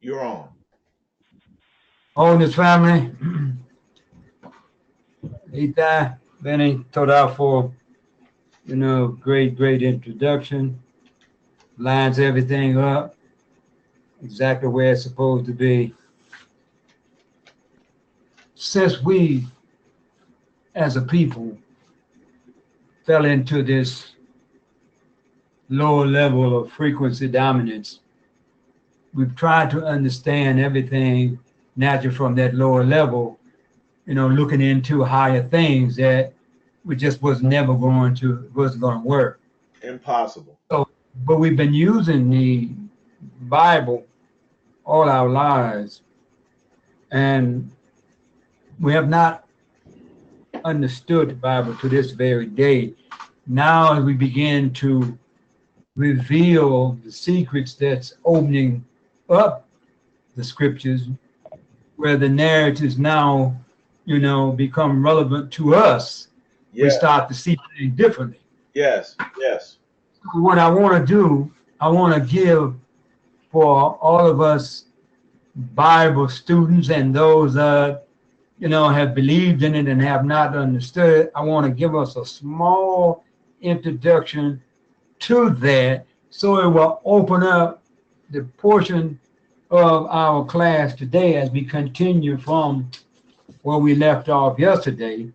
You're on. Oldest family, Eitai, Benny, Toda for, great introduction. Lines everything up exactly where it's supposed to be. Since we, as a people, fell into this lower level of frequency dominance, we've tried to understand everything naturally from that lower level, looking into higher things that we just wasn't going to work. Impossible. So, but we've been using the Bible all our lives, and we have not understood the Bible to this very day. Now, as we begin to reveal the secrets that's opening up the scriptures, where the narratives now, become relevant to us, we start to see things differently. Yes, yes. What I want to do, I want to give for all of us Bible students and those have believed in it and have not understood it. I want to give us a small introduction to that, so it will open up the portion of our class today as we continue from where we left off yesterday.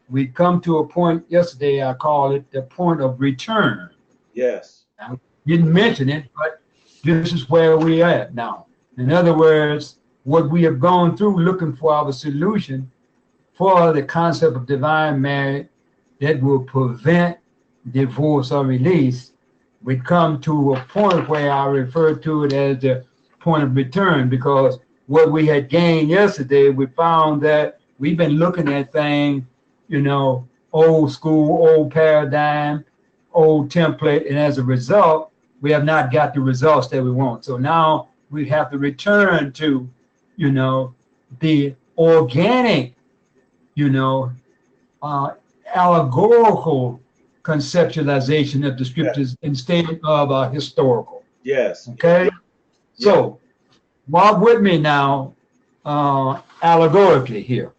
We come to a point yesterday, I call it the point of return. Yes. I didn't mention it, but this is where we're at now. In other words, what we have gone through looking for our solution for the concept of divine marriage that will prevent divorce or release, we come to a point where I refer to it as the point of return, because what we had gained yesterday, we found that we've been looking at things, old school, old paradigm, old template, and as a result, we have not got the results that we want. So now we have to return to, the organic, allegorical conceptualization of the scriptures instead of historical. Yes. Okay. Yes. So walk with me now, allegorically here,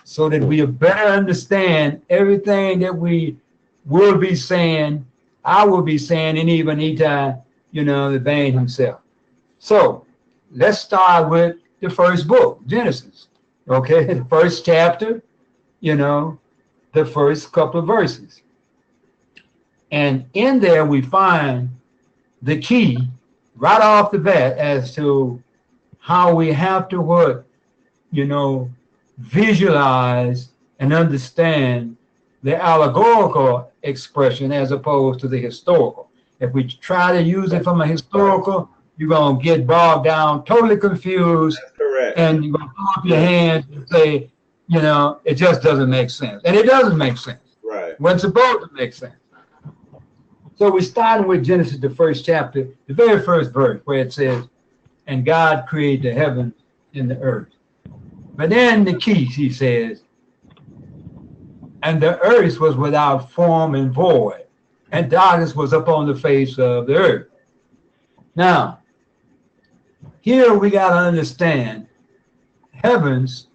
so that we better understand everything that we will be saying, I will be saying, and even Eitai, the vein himself. So let's start with the first book, Genesis. Okay, the first chapter, the first couple of verses. And in there we find the key right off the bat as to how we have to visualize and understand the allegorical expression as opposed to the historical. If we try to use it from a historical, you're going to get bogged down, totally confused. That's correct. And you're going to throw up your hands and say, it just doesn't make sense. And it doesn't make sense. Right. When it's supposed to make sense. So we're starting with Genesis, the first chapter, the very first verse, where it says, and God created the heaven and the earth. But then the key, he says, and the earth was without form and void, and darkness was upon the face of the earth. Now, here we got to understand heavens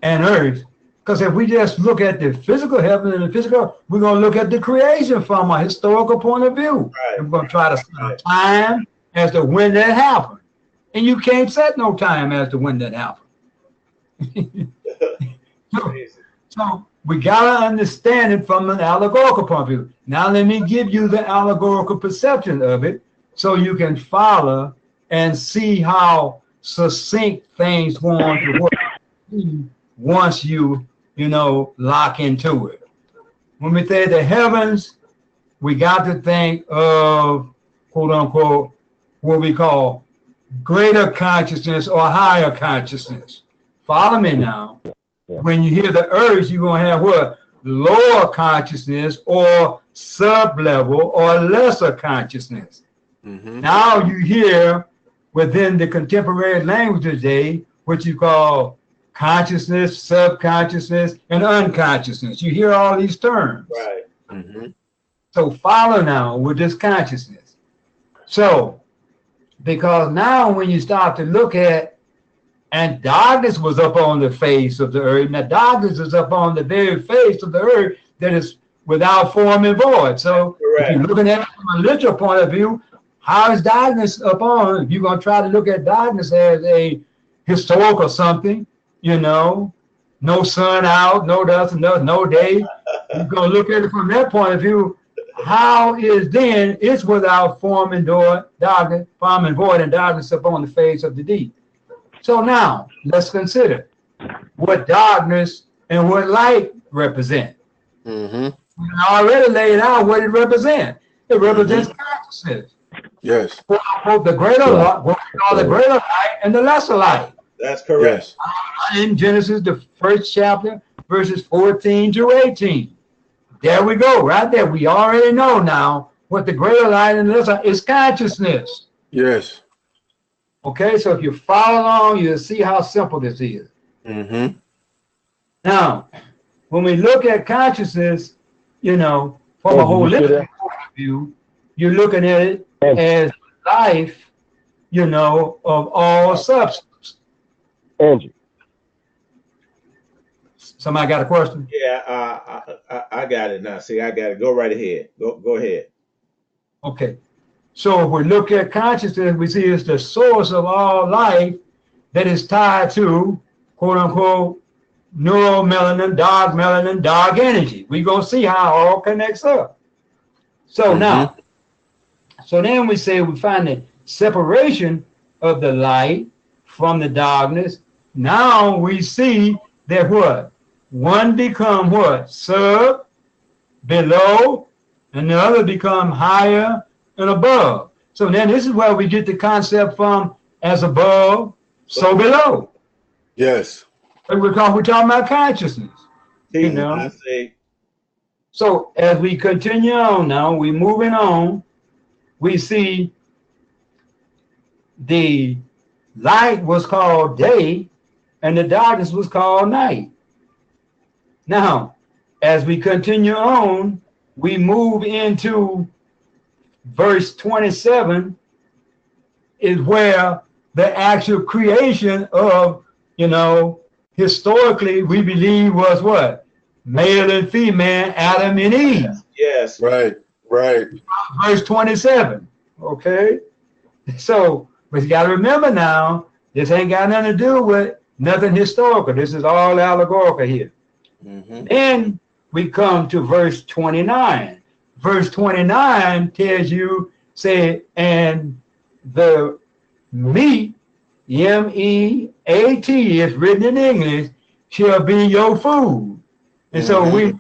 and earth, because if we just look at the physical heaven and the physical, we're going to look at the creation from a historical point of view. Right. We're going to try to set time as to when that happened. And you can't set no time as to when that happened. So we got to understand it from an allegorical point of view. Now let me give you the allegorical perception of it so you can follow and see how succinct things going to work once you lock into it. When we say the heavens, we got to think of, quote unquote, what we call greater consciousness or higher consciousness. Follow me now. When you hear the earth, you're going to have what? Lower consciousness or sub-level or lesser consciousness. Mm-hmm. Now you hear within the contemporary language today, what you call consciousness, subconsciousness, and unconsciousness. You hear all these terms. Right. Mm-hmm. So follow now with this consciousness. So Because now when you start to look at, and darkness was up on the face of the earth, now darkness is up on the very face of the earth that is without form and void. So if you're looking at it from a literal point of view, how is darkness upon? If you're going to try to look at darkness as a historical something, no sun out, no dust, no day. You're going to look at it from that point of view. How is then it's without form and void, darkness, form and void, and darkness upon the face of the deep. So now let's consider what darkness and what light represent. We already laid out what it represents. It represents consciousness. Yes. The greater light, what we call the greater light and the lesser light. That's correct. In Genesis, the first chapter, verses 14 to 18. There we go, right there. We already know now what the greater light and the lesser light is consciousness. Yes. Okay, so if you follow along, you'll see how simple this is. Now, when we look at consciousness, from a holistic point of view, you're looking at it as life, of all substance. Angie. Somebody got a question? Yeah, I got it now. See, I got it. Go right ahead. Go ahead. Okay. So if we look at consciousness, we see it's the source of all life that is tied to, quote unquote, neuromelanin, dark energy. We're going to see how it all connects up. So now, so then we say we find the separation of the light from the darkness. Now we see that what? One become what? Sub, below, and the other become higher and above. So then this is where we get the concept from as above, so below. Yes. We're talking about consciousness. I see. So as we continue on now, we're moving on, we see the light was called day and the darkness was called night. Now, as we continue on, we move into verse 27 is where the actual creation of, historically we believe was what? Male and female, Adam and Eve. Yes. Right. Verse 27. Okay. So, but you got to remember now, this ain't got nothing to do with nothing historical. This is all allegorical here. Then we come to verse 29. Verse 29 tells you, and the meat, M-E-A-T, is written in English, shall be your food. And so we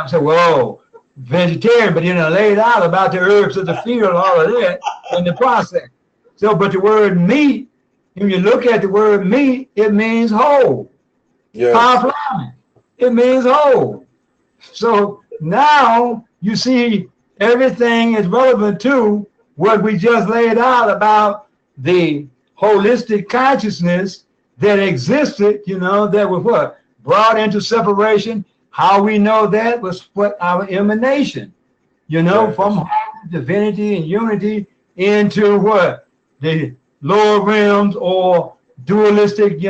say, well, vegetarian, but laid out about the herbs of the field, all of that in the process. So, but the word meat, when you look at the word meat, it means whole. Yes. It means whole. So now you see everything is relevant to what we just laid out about the holistic consciousness that existed, that was what? Brought into separation. How we know that was what our emanation, from divinity and unity into what? The lower realms or dualistic,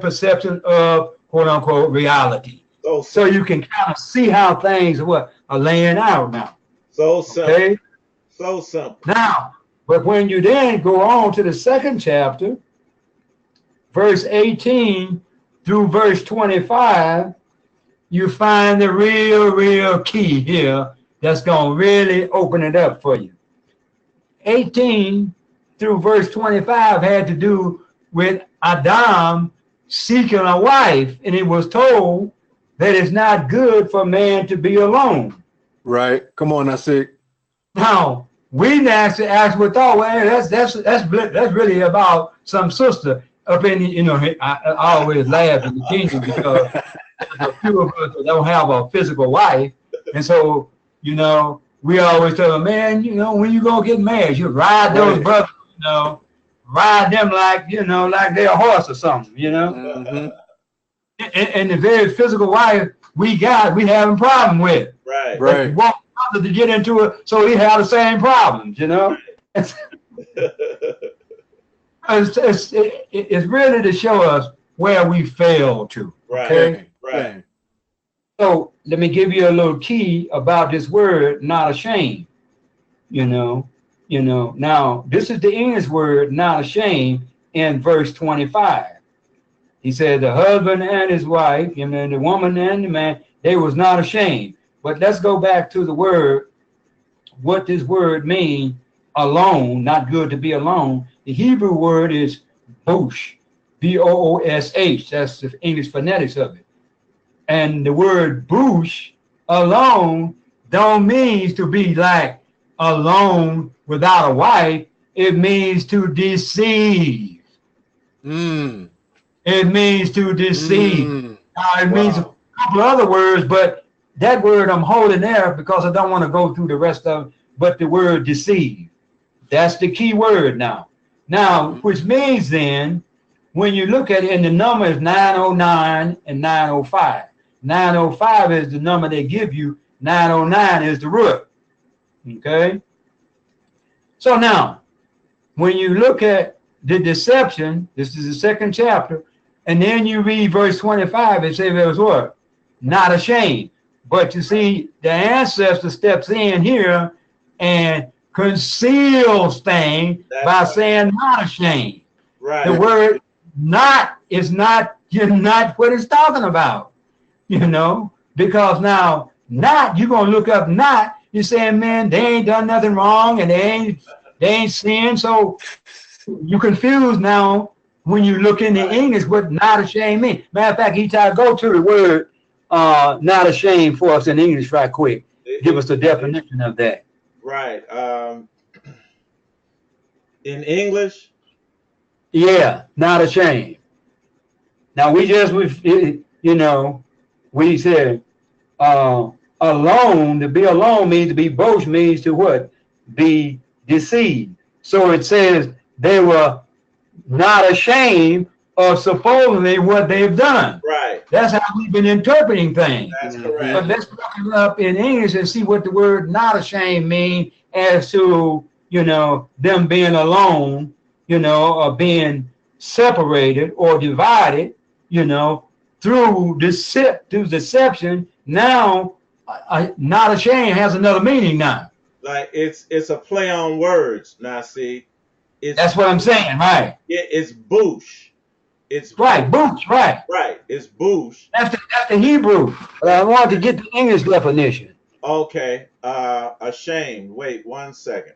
perception of quote unquote reality. So you can kind of see how things are laying out now. So simple. Okay? So simple. Now, but when you then go on to the second chapter, verse 18 through verse 25, you find the real key here that's going to really open it up for you. 18 through verse 25 had to do with Adam seeking a wife, and it was told that it's not good for man to be alone. Right. Come on, Nasik. Now, we naturally ask with thought, well, that's really about some sister up in, I always laugh in the kingdom because a few of us don't have a physical wife. And so, we always tell them, man, when you gonna get married, you ride those brothers, ride them like, like they're a horse or something, And the very physical wife we having problem with. Right. We want brothers to get into it so we have the same problems, It's really to show us where we failed to. Right. Okay. Right. So let me give you a little key about this word, not ashamed. Now this is the English word, not ashamed, in verse 25. He said the husband and his wife, the woman and the man, they was not ashamed. But let's go back to the word, what this word means, alone, not good to be alone. The Hebrew word is boosh, B-O-O-S-H. That's the English phonetics of it. And the word boosh, alone, don't mean to be like alone without a wife. It means to deceive. It means to deceive. It means a couple of other words, but that word I'm holding there because I don't want to go through the rest of it, but the word deceive. That's the key word now. Which means then, when you look at it, and the number is 909 and 905. 905 is the number they give you. 909 is the root. Okay? So now, when you look at the deception, this is the second chapter, and then you read verse 25, it says it was what? Not ashamed. But you see, the ancestor steps in here and conceals things by saying not ashamed. Right. The word not is not what it's talking about, because now not, you're going to look up not, you're saying, man, they ain't done nothing wrong and they ain't sinned. So you confused now when you look in the English what not ashamed means. Matter of fact, Eitai, go to the word not ashamed for us in English right quick. Give us the definition of that. Right. In English? Yeah, not ashamed. Now we said alone, to be alone means to be boast, means to what? Be deceived. So it says they were not ashamed of supposedly what they've done. Right. That's how we've been interpreting things. That's correct. But let's look it up in English and see what the word not ashamed means as to, them being alone, or being separated or divided, through deception. Now, not ashamed has another meaning now. Like it's a play on words. Now, see, that's what I'm saying, right? Yeah, it's boosh. It's right, boosh, right. Right, it's boosh. That's the Hebrew. But I want to get the English definition. Okay, ashamed. Wait 1 second.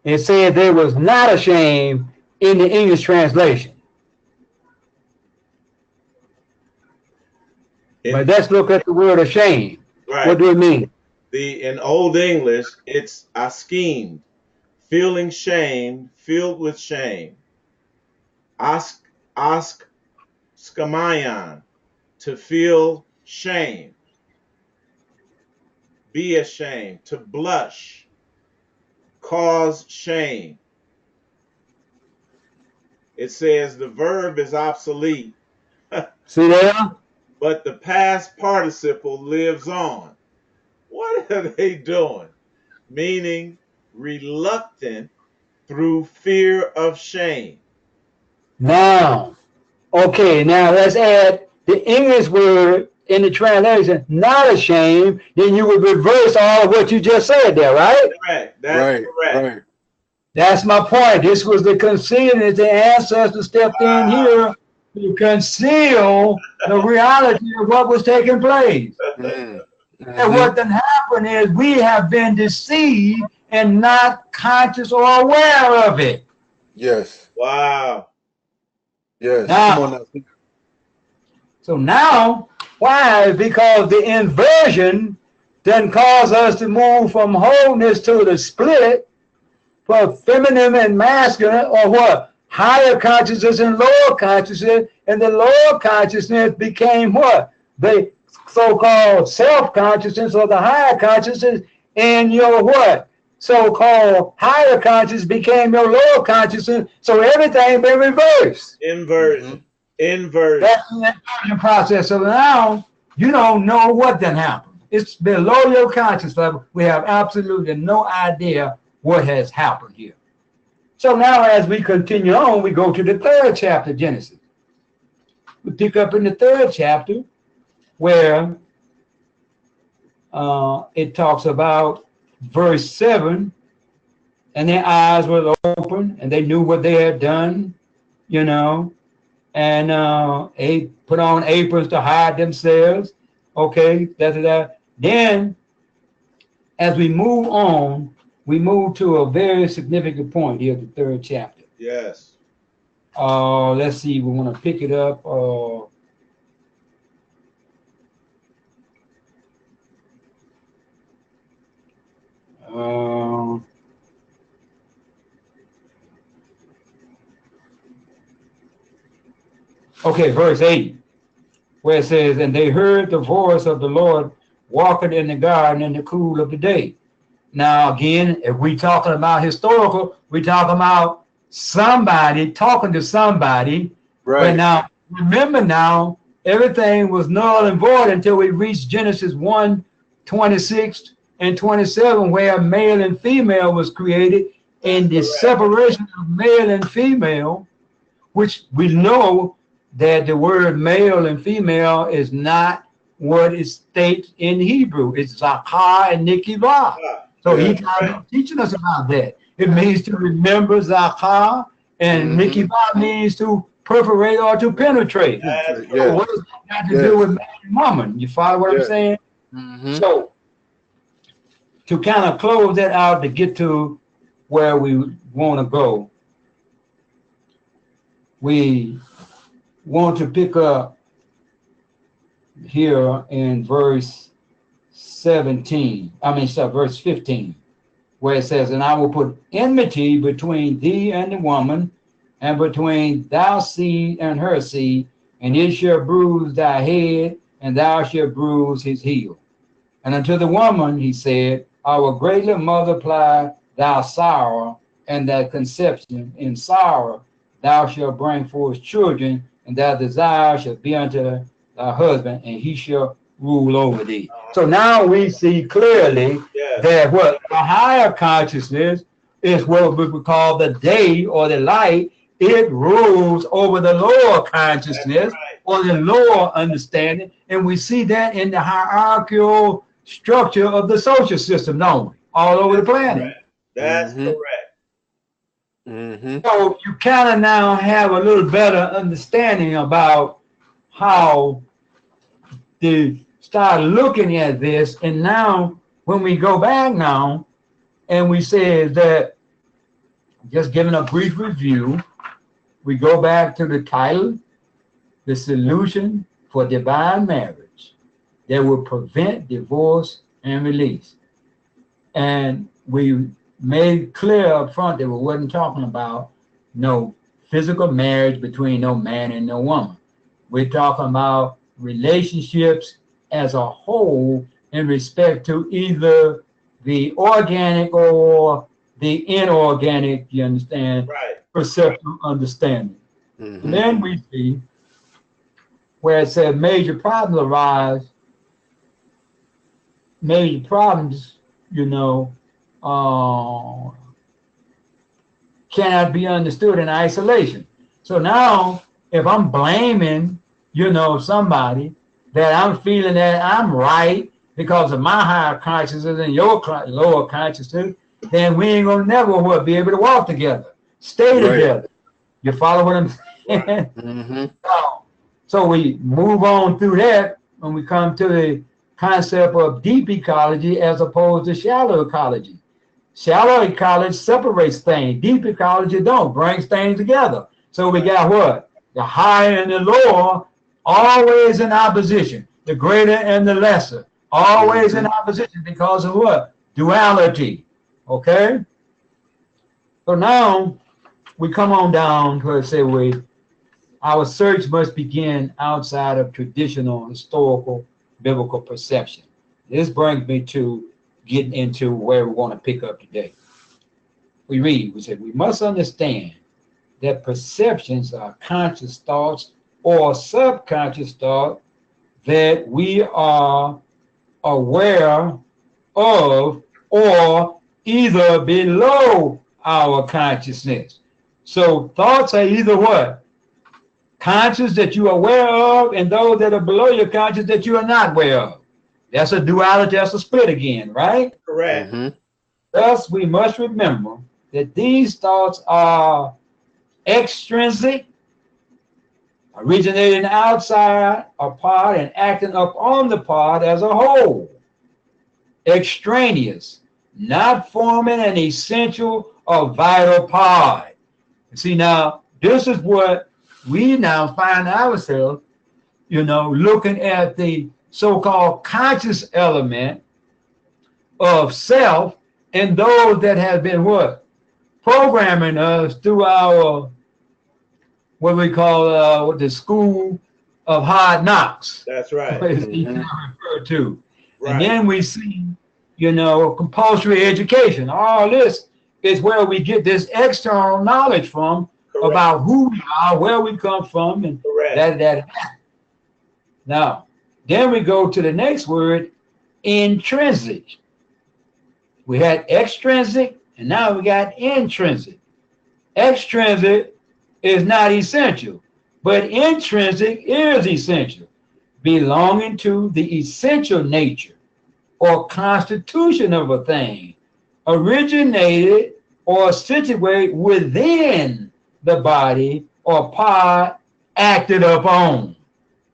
It said they was not ashamed in the English translation. But let's look at the word ashamed. Right. What do it mean? In Old English, it's schemed, feeling shame, filled with shame. Skamayan, to feel shame. Be ashamed, to blush, cause shame. It says the verb is obsolete. See there? But the past participle lives on. What are they doing? Meaning reluctant through fear of shame. Now, okay, now let's add the English word in the translation, not ashamed, then you would reverse all of what you just said there, right? Correct. That's correct. Right. That's my point. This was the concealing that the ancestors stepped in here to conceal the reality of what was taking place. And what then happened is we have been deceived and not conscious or aware of it. Yes. Wow. Yes. Now, come on now. So now, why? Because the inversion then caused us to move from wholeness to the split, from feminine and masculine, or what? Higher consciousness and lower consciousness, and the lower consciousness became what? The so-called self-consciousness or the higher consciousness, and your what? So-called higher consciousness became your lower consciousness, so everything been reversed. Inversion. Inversion. That's the inversion process. So now you don't know what then happened. It's below your conscious level. We have absolutely no idea what has happened here. So now as we continue on, we go to the 3rd chapter of Genesis. We pick up in the 3rd chapter where it talks about verse 7, and their eyes were open and they knew what they had done, you know, and they put on aprons to hide themselves. Okay, that. Then as we move on, we move to a very significant point here, the 3rd chapter. Yes. Let's see, we want to pick it up. Okay, verse 8, where it says, and they heard the voice of the Lord walking in the garden in the cool of the day. Now, again, if we talking about historical, we talking about somebody talking to somebody. Right. But now, remember now, everything was null and void until we reached Genesis 1:26 and 27, where male and female was created, and the separation of male and female, which we know that the word male and female is not what it states in Hebrew. It's Zakah and Nikivah. So he's teaching us about that. It means to remember Zakah, and Nikivah means to perforate or to penetrate. So what does that got to do with man and woman? You follow what I'm saying? So to kind of close that out, to get to where we want to go, we want to pick up here in verse 17. Verse 15, where it says, and I will put enmity between thee and the woman, and between thy seed and her seed, and it shall bruise thy head, and thou shalt bruise his heel. And unto the woman he said, I will greatly multiply thy sorrow and thy conception. In sorrow thou shalt bring forth children, and thy desire shall be unto thy husband, and he shall rule over thee. So now we see clearly that what the higher consciousness is what we would call the day or the light. It rules over the lower consciousness or the lower understanding. And we see that in the hierarchical structure of the social system, don't we? All over the planet. That's correct. So you kind of now have a little better understanding about how to start looking at this. And now when we go back now and we say that, just giving a brief review, we go back to the title, the solution for divine marriage that will prevent divorce and release. And we made clear up front that we wasn't talking about no physical marriage between no man and no woman. We're talking about relationships as a whole in respect to either the organic or the inorganic, you understand, perceptual understanding. And then we see where it said major problems arise, major problems, you know, cannot be understood in isolation. So now if I'm blaming, you know, somebody, that I'm feeling that I'm right because of my higher consciousness and your lower consciousness, then we ain't gonna never be able to walk together, stay together. You follow what I'm saying? So we move on through that when we come to the concept of deep ecology as opposed to shallow ecology. Shallow ecology separates things. Deep ecology don't, brings things together. So we got what? The higher and the lower always in opposition. The greater and the lesser always in opposition because of what? Duality. Okay? So now we come on down to say our search must begin outside of traditional historical biblical perception. This brings me to getting into where we want to pick up today. We said we must understand that perceptions are conscious thoughts or subconscious thought that we are aware of, or either below our consciousness. So thoughts are either what? Conscious that you are aware of, and those that are below your conscious that you are not aware of. That's a duality, that's a split again, right? Correct. Thus, we must remember that these thoughts are extrinsic, originating outside a part and acting upon the part as a whole. Extraneous, not forming an essential or vital part. See, now, this is what we now find ourselves, looking at the so-called conscious element of self, and those that have been what? Programming us through our, what we call the school of hard knocks. That's right. Referred to. Right. And then we see, compulsory education. All this is where we get this external knowledge from. Correct. About who we are, where we come from, and that. Now, then we go to the next word, intrinsic. We had extrinsic, and now we got intrinsic. Extrinsic is not essential, but intrinsic is essential, belonging to the essential nature or constitution of a thing, originated or situated within the body or part acted upon.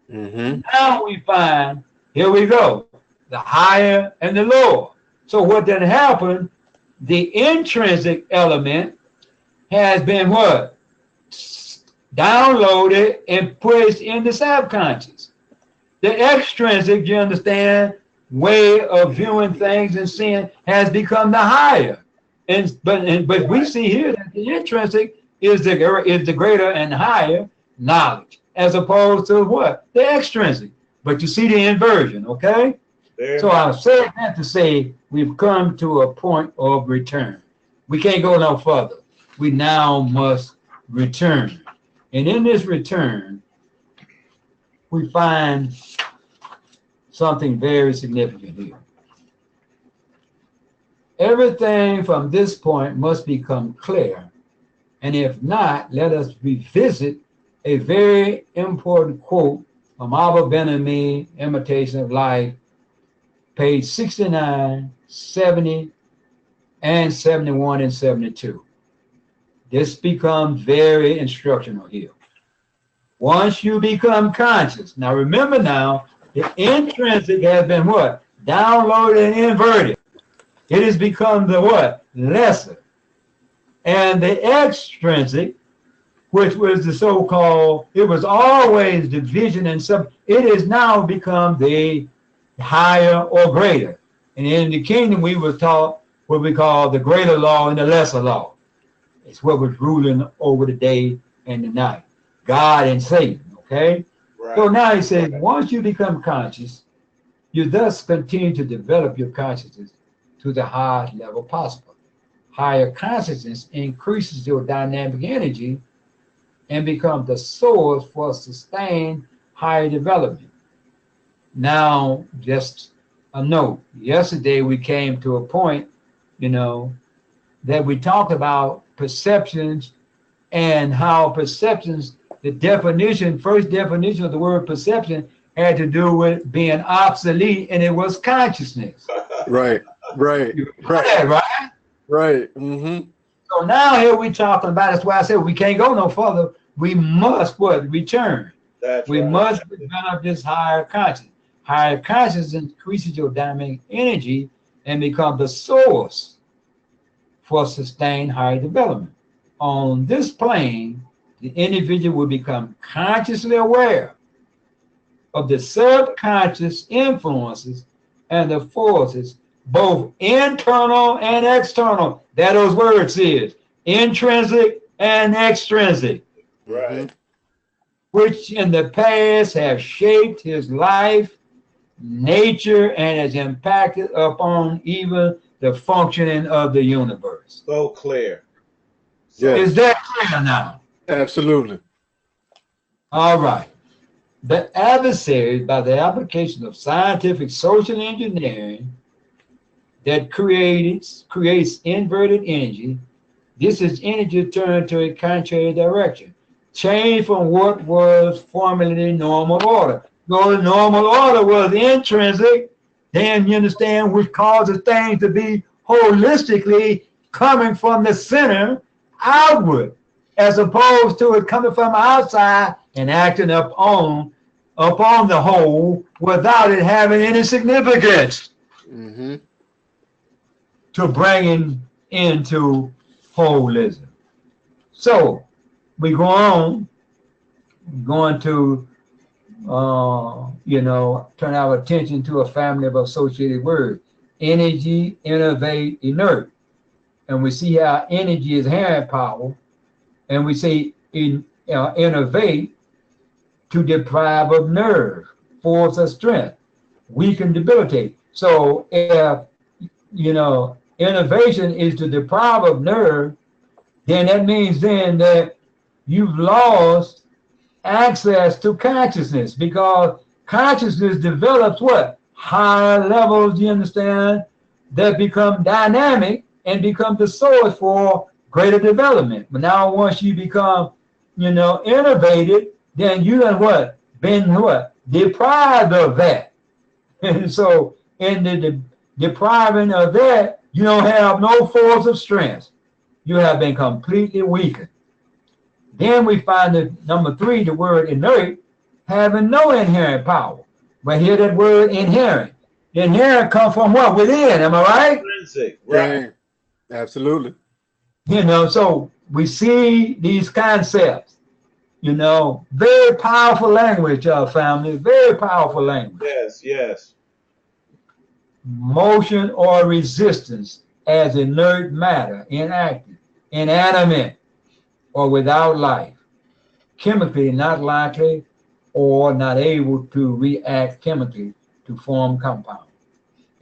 Now we find, here we go, the higher and the lower. So what then happened, the intrinsic element has been what? Downloaded and pushed in the subconscious. The extrinsic, you understand, way of viewing things and seeing has become the higher. But we see here that the intrinsic is the greater and higher knowledge, as opposed to what? The extrinsic. But you see the inversion, okay? So I said that to say we've come to a point of return. We can't go no further. We now must return. And in this return, we find something very significant here. Everything from this point must become clear. And if not, let us revisit a very important quote from Abba Ben-Ami, Imitation of Life, page 69, 70, and 71 and 72. This becomes very instructional here. Once you become conscious, now remember now, the intrinsic has been what? Downloaded and inverted. It has become the what? Lesser. And the extrinsic, which was the so-called, it was always division and sub, it has now become the higher or greater. And in the kingdom, we were taught what we call the greater law and the lesser law. It's what was ruling over the day and the night. God and Satan, okay? Right. So now he says, once you become conscious, you thus continue to develop your consciousness to the highest level possible. Higher consciousness increases your dynamic energy and becomes the source for sustained higher development. Now, just a note. Yesterday we came to a point, that we talked about perceptions and how perceptions, the definition, first definition of the word perception had to do with being obsolete, and it was consciousness. Right. You know that, right? Right. Mm-hmm. So now here we talking about, that's why I said we can't go no further. We must what? Return. We must develop this higher consciousness. Higher consciousness increases your dynamic energy and becomes the source for sustained higher development. On this plane, the individual will become consciously aware of the subconscious influences and the forces, both internal and external. That those words is intrinsic and extrinsic. Right. Which in the past have shaped his life, nature, and has impacted upon even the functioning of the universe. So clear. Yes. Is that clear now? Absolutely. All right. The adversaries, by the application of scientific social engineering that creates inverted energy, this is energy turned to a contrary direction, change from what was formerly normal order. So the normal order was intrinsic, then you understand, which causes things to be holistically coming from the center outward, as opposed to it coming from outside and acting upon the whole without it having any significance to bringing into holism. So we go on, going to turn our attention to a family of associated words: energy, innovate, inert. And we see how energy is inherent power, and we say innovate, to deprive of nerve, force or strength, weaken, debilitate. So if innovation is to deprive of nerve, then that means then that you've lost access to consciousness, because consciousness develops what? Higher levels, you understand, that become dynamic and become the source for greater development. But now once you become, innovated, then you have what? Been what? Deprived of that. And so in the depriving of that, you don't have no force of strength. You have been completely weakened. Then we find that number 3, the word inert, having no inherent power. But here that word inherent. Inherent comes from what? Within, am I right? Intrinsic, right. Absolutely. So we see these concepts, very powerful language, family, very powerful language. Yes, yes. Motion or resistance as inert matter, inactive, inanimate, or without life, chemically not likely or not able to react chemically to form compounds.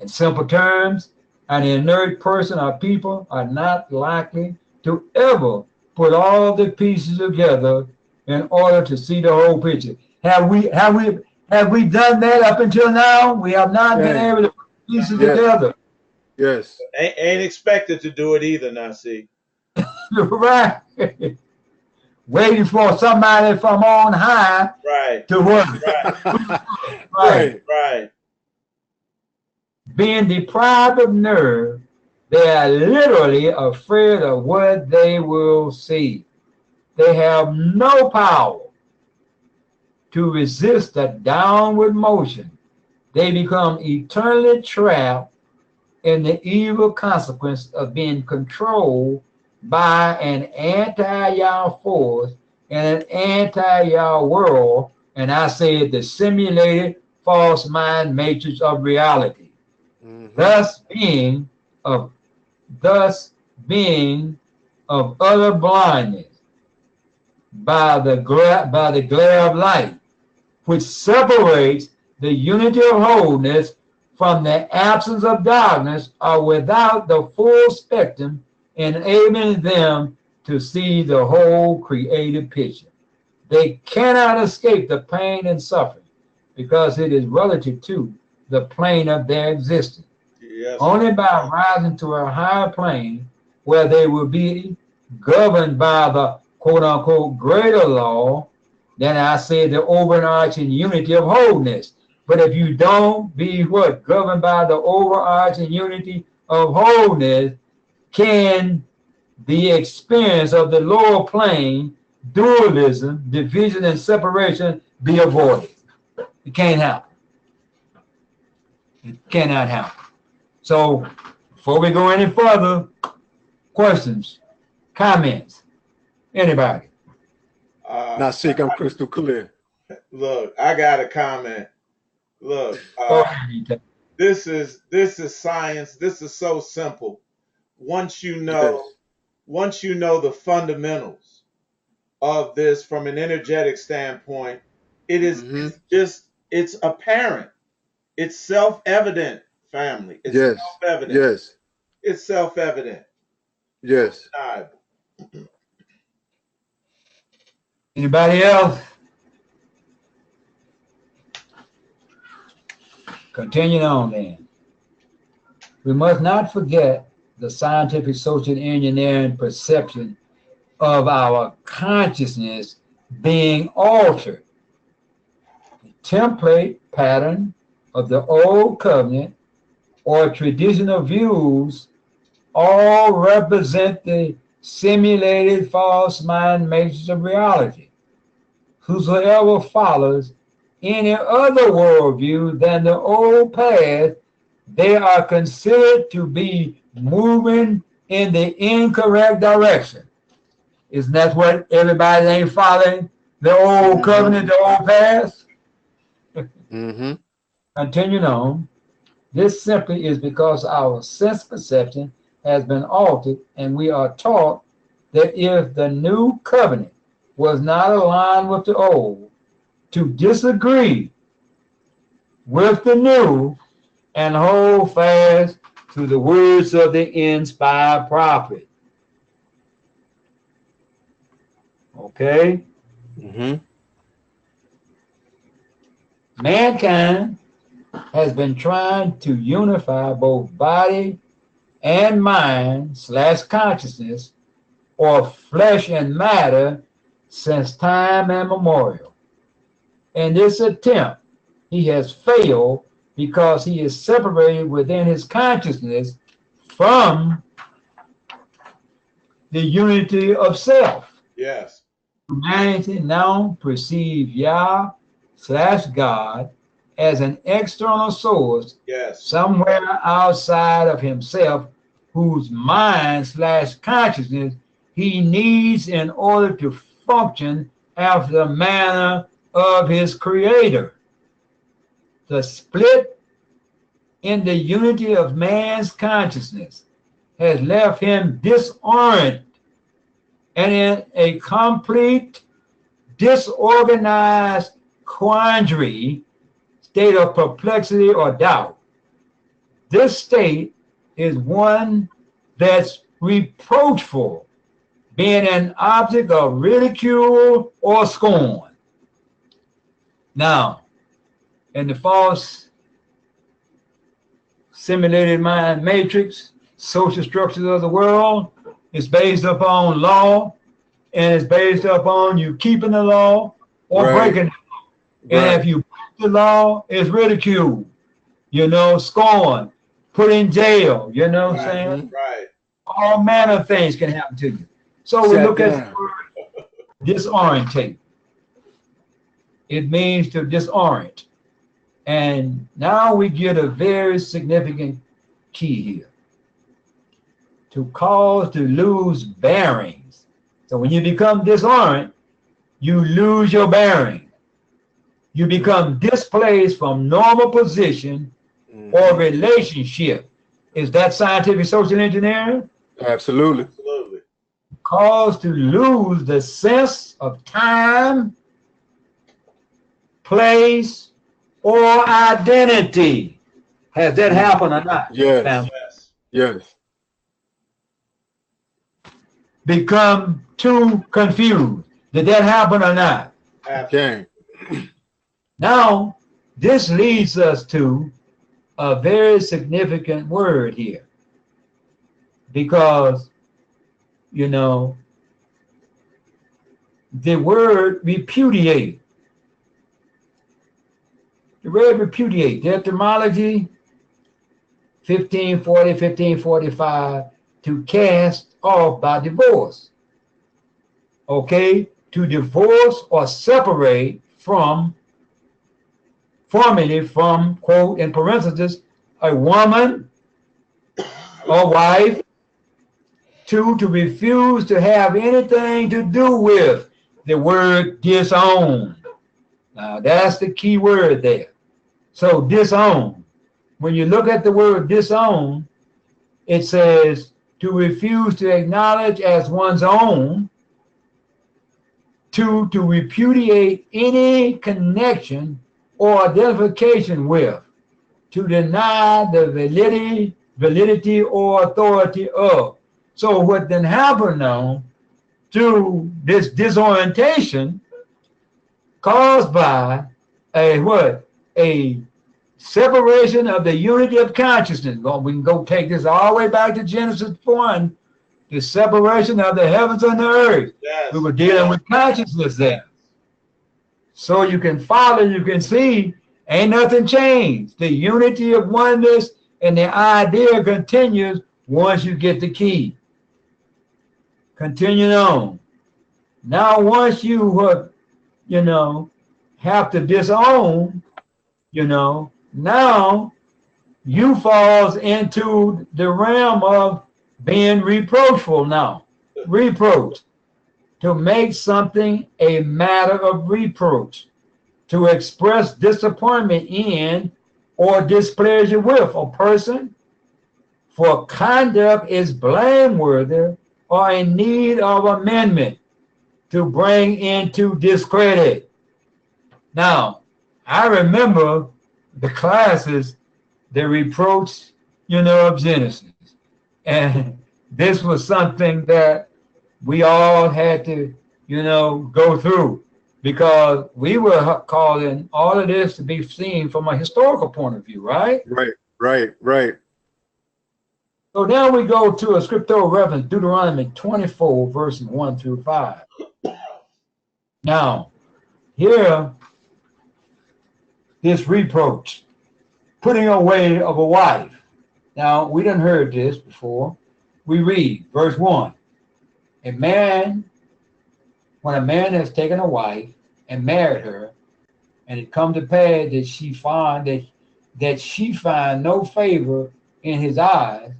In simple terms, an inert person or people are not likely to ever put all the pieces together in order to see the whole picture. Have we done that up until now? We have not been able to put the pieces together. Yes. Ain't expected to do it either, Nasik. Right. Waiting for somebody from on high to work. Right. Being deprived of nerve, they are literally afraid of what they will see. They have no power to resist that downward motion. They become eternally trapped in the evil consequence of being controlled by an anti-Yah force and an anti-Yah world, and I said the simulated false mind matrix of reality. Thus being of utter blindness by the glare of light, which separates the unity of wholeness from the absence of darkness, are without the full spectrum, enabling them to see the whole created picture. They cannot escape the pain and suffering because it is relative to the plane of their existence. Yes. Only by rising to a higher plane where they will be governed by the quote-unquote greater law, then I say the overarching unity of wholeness. But if you don't be what? Governed by the overarching unity of wholeness, can the experience of the lower plane, dualism, division, and separation be avoided? It can't happen. It cannot happen. So before we go any further, questions, comments, anybody? Nasik, I'm crystal clear. Look, I got a comment. Look, this is science. This is so simple. Once you know the fundamentals of this from an energetic standpoint, it's apparent. It's self-evident, family. It's self-evident. Yes. It's self-evident. Yes. Anybody else? Continuing on then. We must not forget the scientific, social, engineering perception of our consciousness being altered. The template pattern of the old covenant or traditional views all represent the simulated false mind matrix of reality. Whosoever follows any other worldview than the old path, they are considered to be moving in the incorrect direction. Isn't that what everybody ain't following? The old covenant, the old path? Continuing on, this simply is because our sense perception has been altered, and we are taught that if the new covenant was not aligned with the old, to disagree with the new and hold fast to the words of the inspired prophet. Okay? Mankind has been trying to unify both body and mind / consciousness, or flesh and matter, since time immemorial. In this attempt, he has failed because he is separated within his consciousness from the unity of self. Yes. Humanity now perceives Yah / God as an external source, yes, somewhere outside of himself, whose mind / consciousness he needs in order to function after the manner of his creator. The split in the unity of man's consciousness has left him disoriented and in a complete disorganized quandary, state of perplexity or doubt. This state is one that's reproachful, being an object of ridicule or scorn. Now, in the false simulated mind matrix, social structures of the world is based upon law, and it's based upon you keeping the law or breaking it. And if you break the law, it's ridicule, scorn, put in jail, you know what I'm saying? Right. All manner of things can happen to you. So we look at the word disorientate. It means to disorient. And now we get a very significant key here. To cause to lose bearings. So when you become disoriented, you lose your bearing. You become displaced from normal position or relationship. Is that scientific social engineering? Absolutely. Absolutely. Cause to lose the sense of time, place, or identity. Has that happened or not? Yes. Yes. Become too confused. Did that happen or not? Okay. Now, this leads us to a very significant word here. Because, the word repudiate. The word repudiate, the etymology, 1540, 1545, to cast off by divorce. Okay? To divorce or separate from, formerly from, quote, in parentheses, a woman or wife, to refuse to have anything to do with. The word disown. Now that's the key word there. So disown. When you look at the word disown, it says to refuse to acknowledge as one's own, to repudiate any connection or identification with, to deny the validity or authority of. So what then happened now to this disorientation caused by a separation of the unity of consciousness. Well, we can go take this all the way back to Genesis 1, the separation of the heavens and the earth. Yes. We were dealing with consciousness there. So you can follow, you can see, ain't nothing changed. The unity of oneness and the idea continues once you get the key. Continue on. Now, once you, have to disown, now you falls into the realm of being reproachful now. Reproach. To make something a matter of reproach. To express disappointment in or displeasure with a person for conduct is blameworthy or in need of amendment. To bring into discredit. Now, I remember the classes, the reproach, of Genesis. And this was something that we all had to, go through, because we were calling all of this to be seen from a historical point of view, right? Right. So now we go to a scriptural reference, Deuteronomy 24, verses 1 through 5. Now, here, this reproach, putting away of a wife. Now, we done heard this before. We read verse 1. When a man has taken a wife and married her, and it come to pass that she find no favor in his eyes,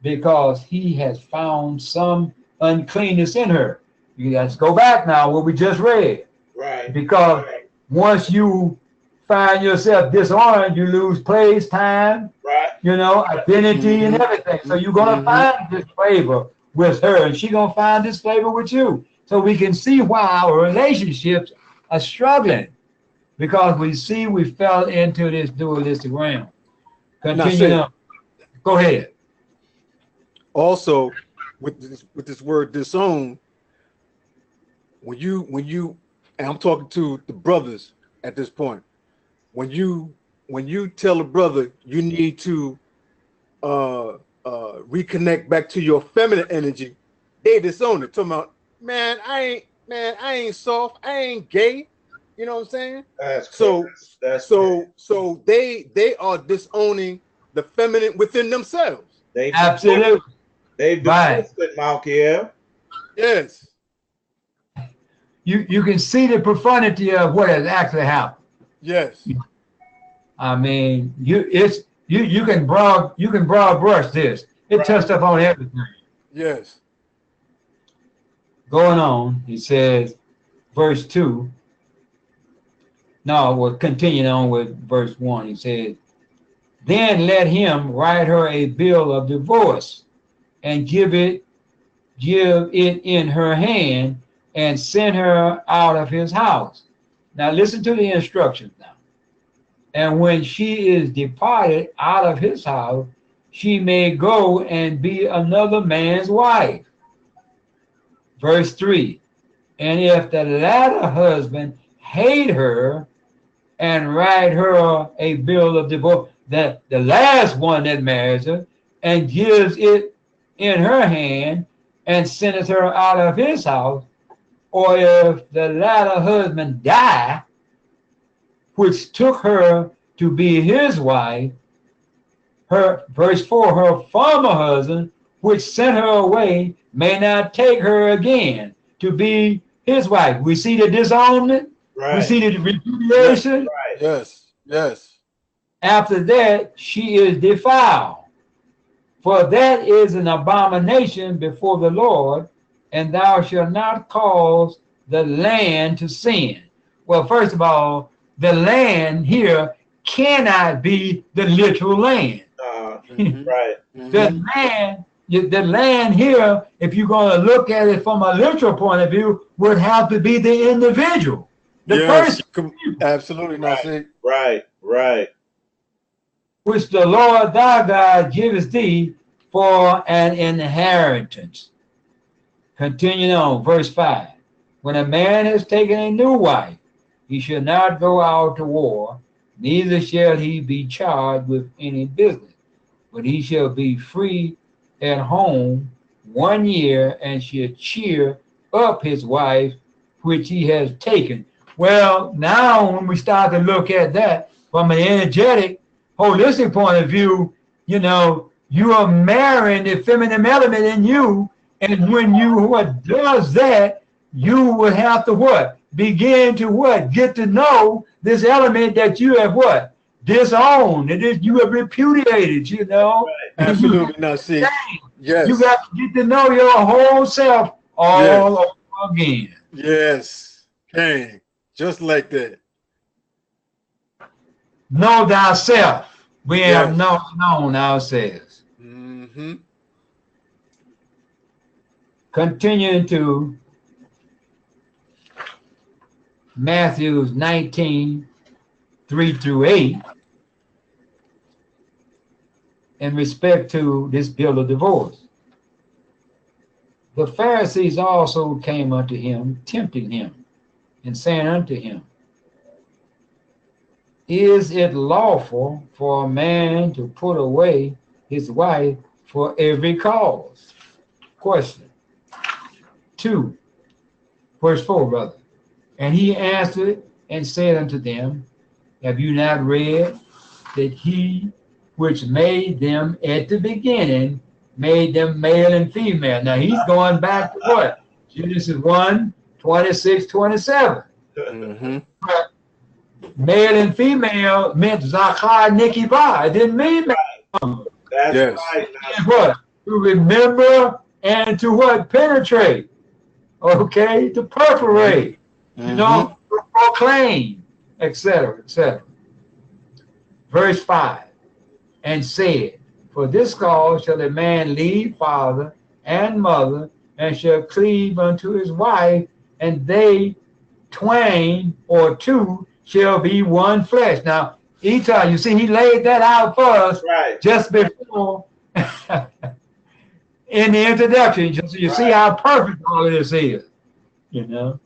because he has found some uncleanness in her. You guys go back now what we just read. Right. Because once you find yourself dishonored, you lose place, time, right, identity, and everything. So you're gonna find this favor with her, and she's gonna find this favor with you. So we can see why our relationships are struggling, because we fell into this dualistic realm. Continue on. Go ahead. Also, with this word disown, when you and I'm talking to the brothers at this point, when you tell a brother you need to reconnect back to your feminine energy, they disown it. Talking about, man, I ain't soft, I ain't gay. You know what I'm saying? That's so they are disowning the feminine within themselves. Absolutely. They've divorced it, Malkiel. Yes. You can see the profundity of what has actually happened. Yes. I mean, you can broad brush this. It touched up on everything. Yes. Going on, he says, verse 2. No, we'll continue on with verse 1. He says, then let him write her a bill of divorce and give it in her hand and send her out of his house. Now listen to the instructions now. And when she is departed out of his house, she may go and be another man's wife. Verse 3. And if the latter husband hate her and write her a bill of divorce, that the last one that marries her and gives it in her hand and sends her out of his house, or if the latter husband die, which took her to be his wife, verse 4, her former husband, which sent her away, may not take her again to be his wife. We see the disownment. Right. We see the repudiation. Right. Yes. After that, she is defiled. For that is an abomination before the Lord, and thou shalt not cause the land to sin. Well, first of all, the land here cannot be the literal land. Right. The land here, if you're going to look at it from a literal point of view, would have to be the individual. The person. Absolutely, Nasik. Right. Which the Lord thy God giveth thee for an inheritance. Continuing on, verse 5. When a man has taken a new wife, he shall not go out to war, neither shall he be charged with any business, but he shall be free at home 1 year, and shall cheer up his wife, which he has taken. Well, now when we start to look at that from an energetic, holistic point of view, you know, you are marrying the feminine element in you, and when you what does that, you will have to what? Begin to what? Get to know this element that you have what? Disowned. It is you have repudiated, you know. Right. Absolutely not. See, yes. You got to get to know your whole self all over again. Yes. Dang. Just like that. Know thyself. We have known ourselves. Mm-hmm. Continuing to Matthew 19, 3-8, in respect to this bill of divorce. The Pharisees also came unto him, tempting him, and saying unto him, is it lawful for a man to put away his wife for every cause? Question. 2, verse 4, brother. And he answered and said unto them, have you not read that he which made them at the beginning made them male and female? Now he's going back to what? Genesis 1, 26, 27. Mm-hmm. Male and female meant Zachar Nikiba. It didn't mean That's right. What? To remember and to what? Penetrate. Okay? To perforate. Mm-hmm. You know, to proclaim, etc., etc. Verse 5. And said, for this cause shall a man leave father and mother, and shall cleave unto his wife, and they twain or two shall be one flesh. Now, Eitai, you see, he laid that out for us just before in the introduction. So you see how perfect all of this is, you know.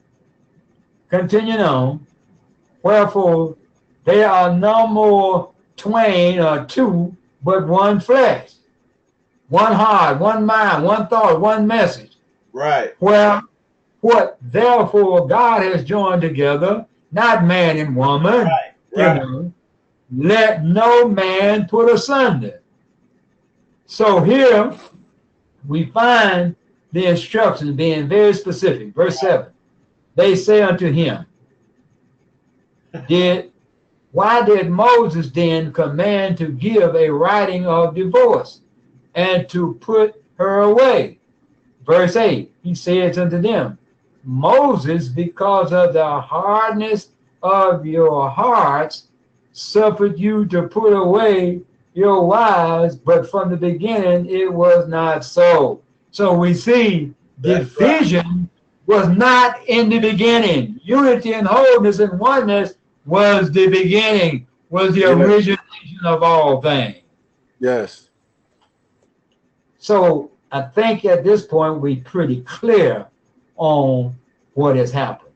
Continuing on, wherefore they are no more twain or two, but one flesh, one heart, one mind, one thought, one message. Right. Well, what therefore God has joined together, not man and woman, you know, let no man put asunder. So here we find the instructions being very specific. Verse 7, they say unto him, why did Moses then command to give a writing of divorce and to put her away? Verse 8, he says unto them, Moses, because of the hardness of your hearts, suffered you to put away your wives, but from the beginning it was not so. So we see division was not in the beginning. Unity and wholeness and oneness was the beginning, was the origination of all things. Yes. So I think at this point we're pretty clear on what has happened.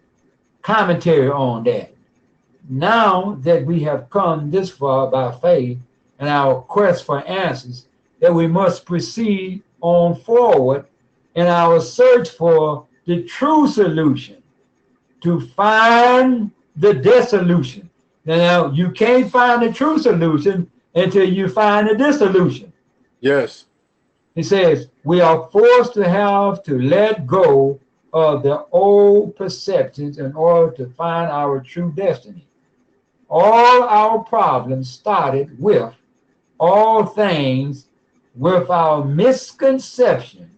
Commentary on that. Now that we have come this far by faith and our quest for answers, that we must proceed on forward in our search for the true solution, to find the dissolution. Now, you can't find the true solution until you find the dissolution. Yes. He says, we are forced to have to let go of the old perceptions in order to find our true destiny. All our problems started with all things with our misconception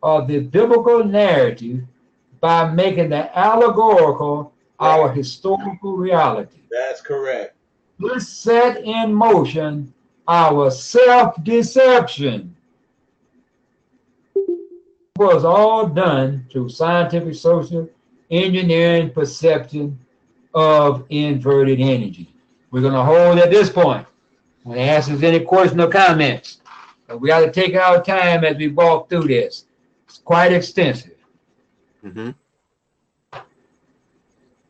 of the biblical narrative by making the allegorical our historical reality. That's correct. This set in motion our self-deception. Was all done through scientific, social, engineering perception of inverted energy. We're going to hold at this point. When it asks us any question or comments, but we got to take our time as we walk through this. It's quite extensive. Mm-hmm.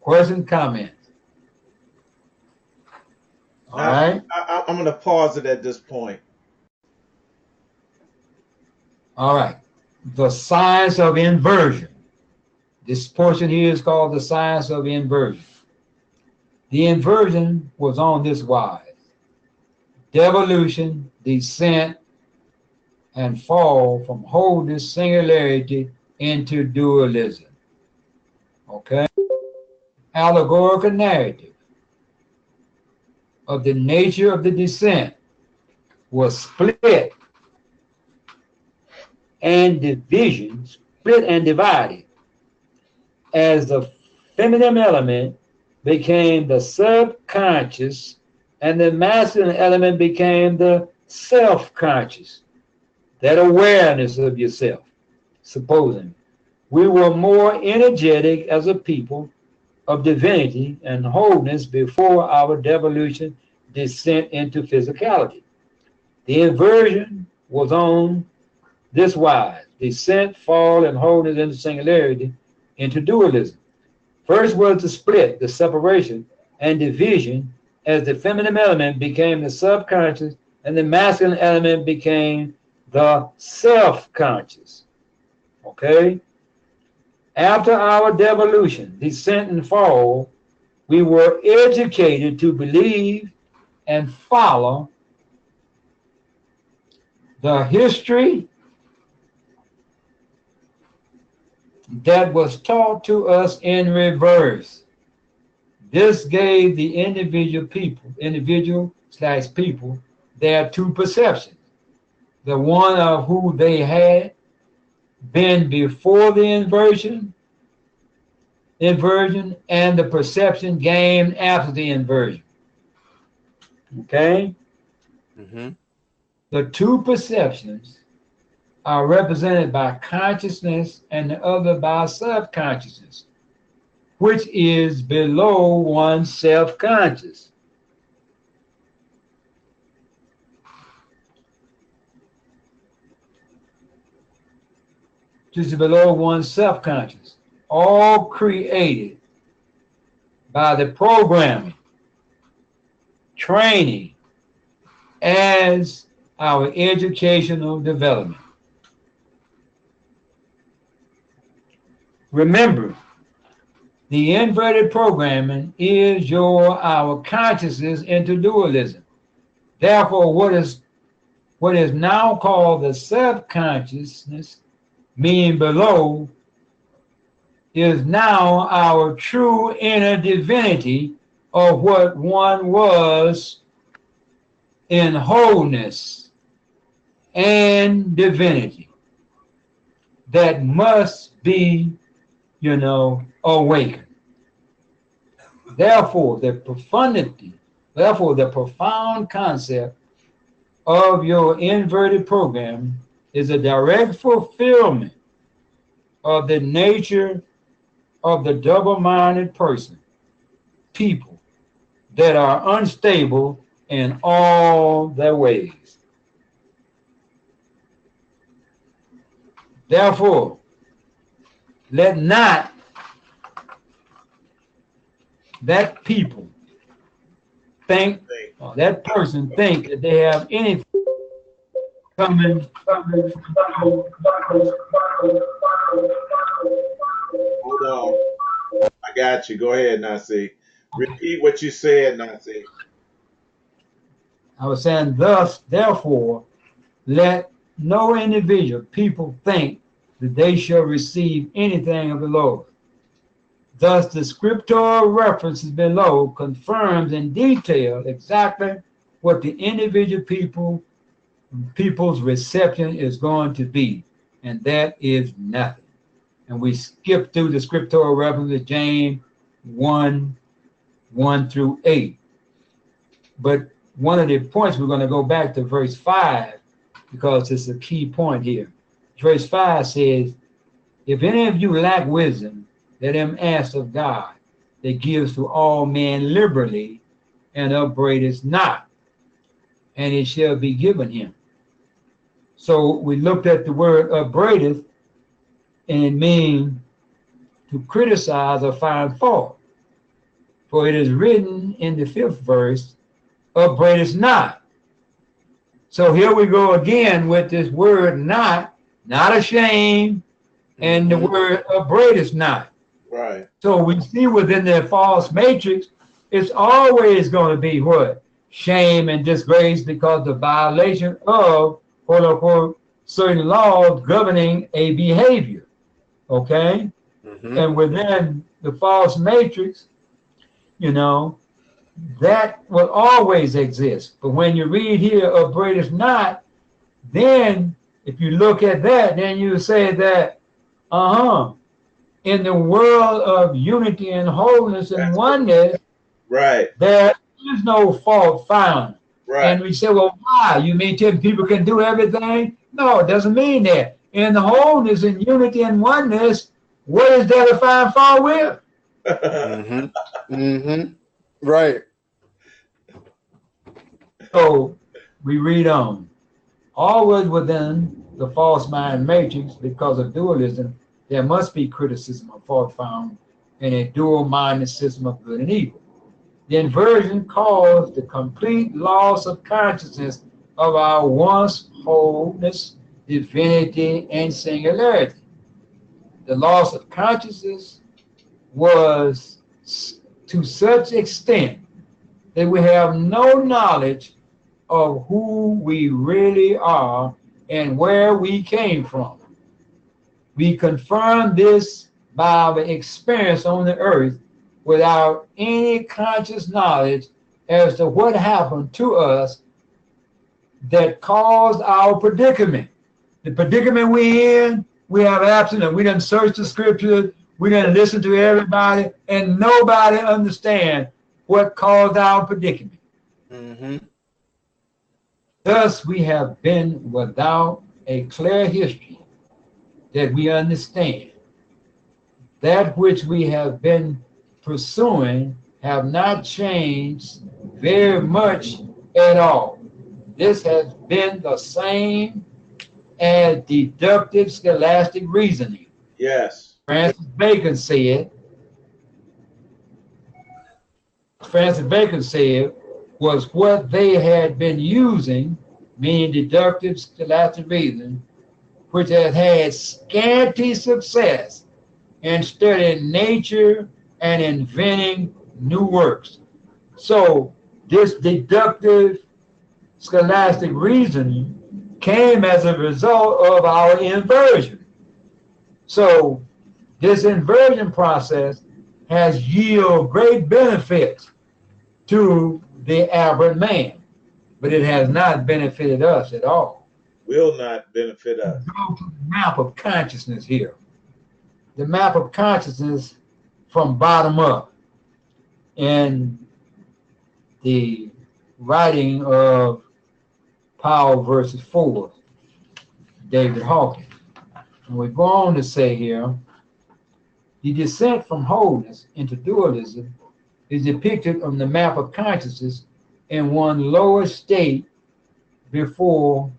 Questions, comments? All right. I'm going to pause it at this point. All right. The science of inversion. This portion here is called the science of inversion. The inversion was on this wise: devolution, descent, and fall from wholeness, singularity into dualism. Okay? Allegorical narrative of the nature of the descent was split and divided as the feminine element became the subconscious and the masculine element became the self-conscious, that awareness of yourself. Supposing we were more energetic as a people of divinity and wholeness before our devolution descent into physicality. The inversion was on this wise: descent, fall, and wholeness into singularity, into dualism. First was the split, the separation and division, as the feminine element became the subconscious and the masculine element became the self-conscious. Okay? After our devolution, descent, and fall, we were educated to believe and follow the history that was taught to us in reverse. This gave the individual people, their two perceptions: the one of who they had been before the inversion, and the perception gained after the inversion. Okay? Mm-hmm. The two perceptions are represented by consciousness and the other by subconsciousness, which is below one's self-conscious. Which is below one's self-conscious. All created by the programming, training, as our educational development. Remember, the inverted programming is our consciousness into dualism. Therefore, what is now called the subconsciousness, meaning below, is now our true inner divinity of what one was in wholeness and divinity that must be, awakened. Therefore, the profound concept of your inverted program is a direct fulfillment of the nature of the double-minded people that are unstable in all their ways. Therefore, let not that people think, or that person think that they have anything coming. Hold on. I got you. Go ahead, Nasik. Repeat what you said, Nasik. I was saying, therefore, let no individual people think that they shall receive anything of the Lord. Thus, the scriptural references below confirms in detail exactly what the individual people's reception is going to be, and that is nothing. And we skip through the scriptural references, James 1:1-8. But one of the points, we're going to go back to verse 5 because it's a key point here. Verse 5 says, if any of you lack wisdom, let him ask of God, that gives to all men liberally and upbraideth not, and it shall be given him. So we looked at the word upbraideth, and it means to criticize or find fault. For it is written in the 5th verse, upbraidest not. So here we go again with this word not ashamed, and the word upbraidest not. Right. So we see within the false matrix, it's always going to be what? Shame and disgrace because the violation of, quote unquote, certain laws governing a behavior. Okay? And within the false matrix, you know, that will always exist. But when you read here, upbraidest not, then if you look at that, then you say that, in the world of unity and wholeness and oneness, right, there is no fault found. right. And we say, well, why? You mean people can do everything? No, it doesn't mean that. In the wholeness and unity and oneness, what is there to find fault with? Right. So we read on. Always within the false mind matrix, because of dualism, there must be criticism of fault found in a dual-minded system of good and evil. The inversion caused the complete loss of consciousness of our once wholeness, divinity, and singularity. The loss of consciousness was to such extent that we have no knowledge of who we really are and where we came from. We confirm this by our experience on the earth without any conscious knowledge as to what happened to us that caused our predicament. The predicament we're in, we have absence, we done search the scriptures, we done listen to everybody, and nobody understand what caused our predicament. Thus, we have been without a clear history that we understand. That which we have been pursuing have not changed very much at all. This has been the same as deductive scholastic reasoning. Yes. Francis Bacon said was what they had been using, meaning deductive scholastic reasoning, which has had scanty success in studying nature and inventing new works. So this deductive scholastic reasoning came as a result of our inversion. So this inversion process has yielded great benefits to the aberrant man, but it has not benefited us at all. Will not benefit us. Go to the map of consciousness here. The map of consciousness from bottom up in the writing of Power versus Force, David Hawkins. And we go on to say here, the descent from wholeness into dualism is depicted on the map of consciousness in one lower state before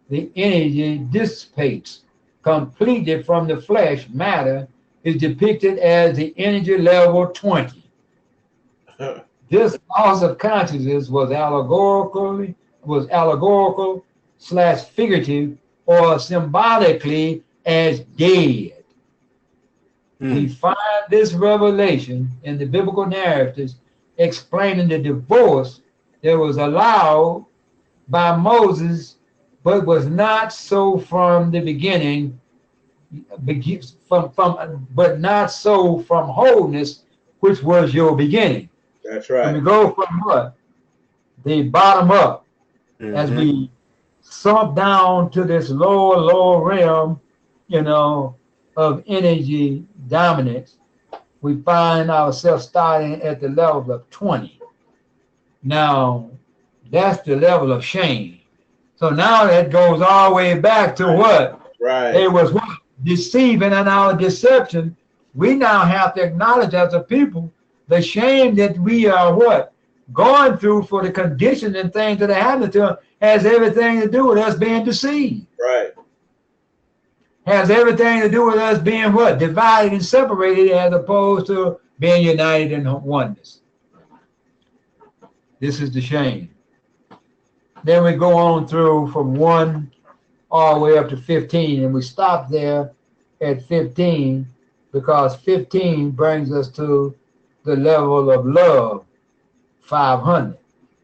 the energy dissipates completely from the flesh. Matter is depicted as the energy level 20. This loss of consciousness was allegorical / figurative or symbolically as dead. We find this revelation in the biblical narratives explaining the divorce that was allowed by Moses, but was not so from the beginning, but not so from wholeness, which was your beginning. That's right. And we go from what? The bottom up, as we sunk down to this lower realm, of energy dominance, we find ourselves starting at the level of 20. Now, that's the level of shame. So now that goes all the way back to what? Right. It was what? Deceiving, and our deception. We now have to acknowledge as a people the shame that we are what? Going through for the conditions and things that are happening to us has everything to do with us being deceived. Right. Has everything to do with us being what? Divided and separated as opposed to being united in oneness. This is the shame. Then we go on through from 1 all the way up to 15, and we stop there at 15 because 15 brings us to the level of love, 500.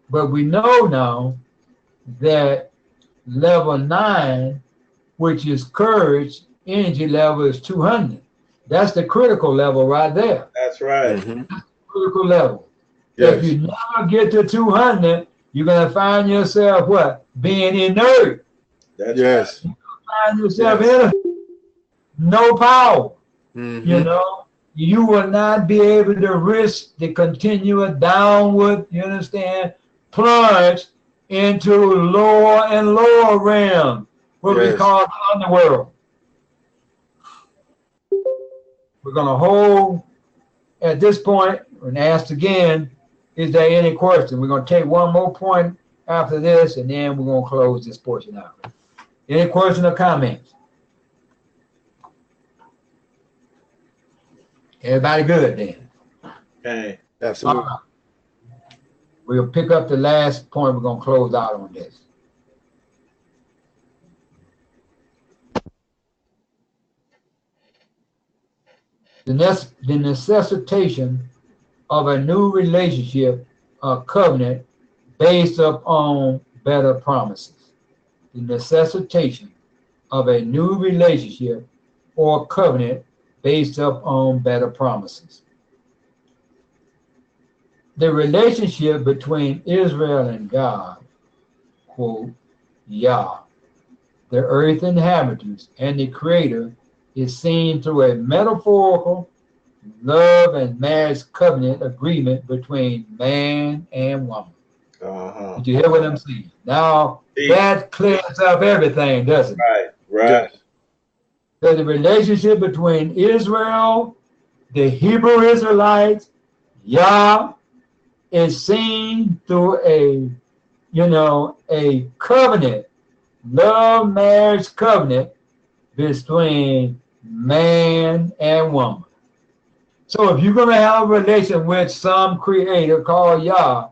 But we know now that level 9, which is courage, energy level is 200. That's the critical level right there. That's right. Critical level. Yes. If you never get to 200, you're going to find yourself what? Being inert. That's yes. right. Find yourself in no power. Mm-hmm. You know, you will not be able to risk the continual downward, you understand, plunge into lower and lower realm, what we Yes. call the underworld. We're going to hold at this point and ask again, is there any question? We're going to take one more point after this, and then we're going to close this portion out. Any question or comments? Everybody good then? Okay. Absolutely. All right. We'll pick up the last point. We're going to close out on this. The necessitation of a new relationship or covenant based upon better promises. The necessitation of a new relationship or covenant based upon better promises. The relationship between Israel and God, quote, Yah, the earth inhabitants, and the Creator is seen through a metaphorical love and marriage covenant agreement between man and woman. Did you hear what I'm saying? Now, that clears up everything, doesn't it? Right. Yes. So the relationship between Israel, the Hebrew Israelites, Yah, is seen through a covenant, love marriage covenant between man and woman. So if you're going to have a relation with some creator called Yah,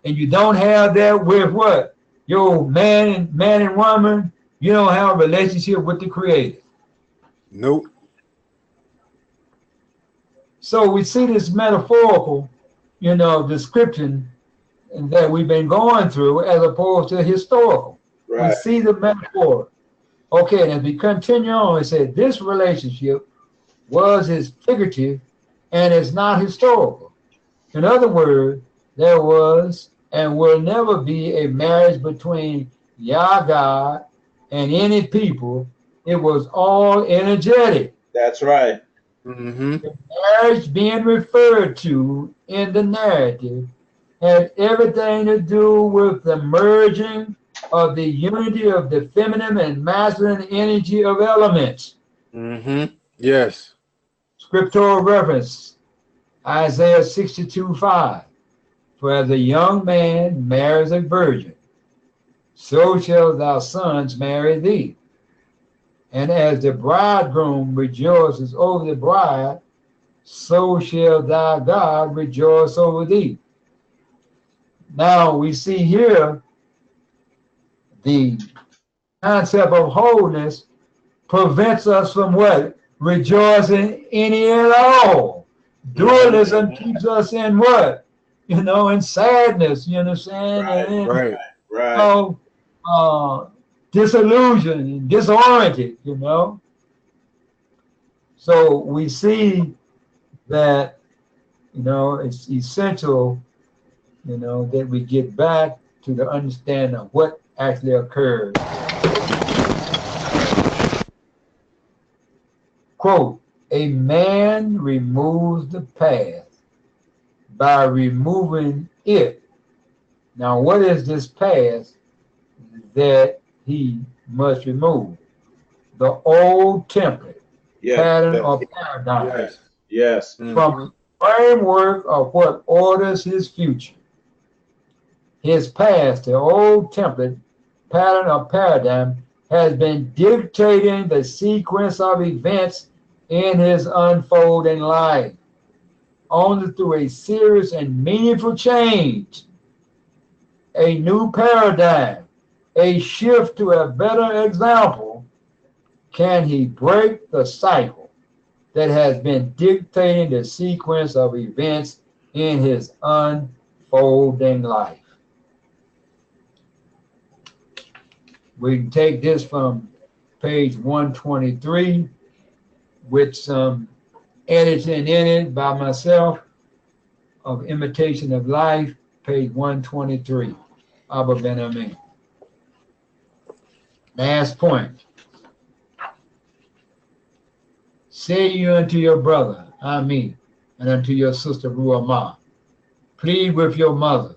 and you don't have that with what? Your man and woman, you don't have a relationship with the creator. Nope. So we see this metaphorical, description that we've been going through as opposed to historical. Right. We see the metaphor. Okay, and as we continue on, it said this relationship is figurative and it's not historical. In other words, there was and will never be a marriage between Yah God and any people. It was all energetic. That's right. Mm-hmm. The marriage being referred to in the narrative had everything to do with the merging of the unity of the feminine and masculine energy of elements. Mm-hmm. Yes. Scriptural reference, Isaiah 62:5. For as a young man marries a virgin, so shall thy sons marry thee. And as the bridegroom rejoices over the bride, so shall thy God rejoice over thee. Now we see here the concept of wholeness prevents us from what? Rejoicing any and all. Dualism keeps us in what? In sadness, you understand? Right. So, disillusioned, disoriented, So we see that, it's essential, that we get back to the understanding of what actually occurred. Quote, a man removes the past by removing it. Now, what is this past that he must remove? The old template, pattern, or paradigm. Yes. From the framework of what orders his future. His past, the old template, pattern, or paradigm, has been dictating the sequence of events in his unfolding life. Only through a serious and meaningful change a new paradigm, a shift to a better example? Can he break the cycle that has been dictating the sequence of events in his unfolding life? We can take this from page 123 with some editing in it by myself of Imitation of Life, page 123. Abba Ben Amin. Last point. Say you unto your brother, Ami, and unto your sister Ruamah, plead with your mother,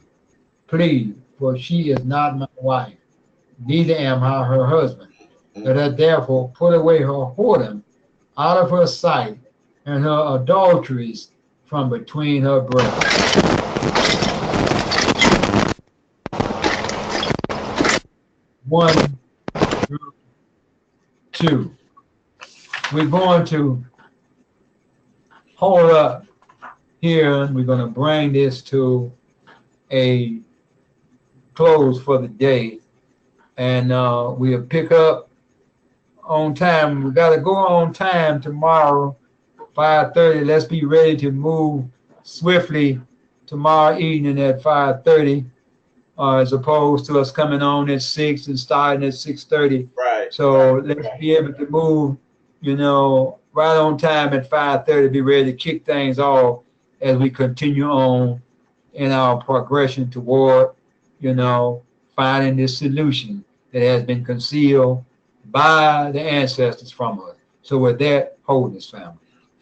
plead, for she is not my wife, neither am I her husband. Let her therefore put away her whoredom out of her sight, and her adulteries from between her breasts. One through 2. We're going to hold up here, and we're going to bring this to a close for the day, and we'll pick up on time. We got to go on time tomorrow, 5:30. Let's be ready to move swiftly tomorrow evening at 5:30, as opposed to us coming on at 6 and starting at 6:30. Right. So let's be able to move, you know, right on time at 5:30. Be ready to kick things off as we continue on in our progression toward, you know, finding this solution that has been concealed by the ancestors from us. So with that, hold this, family.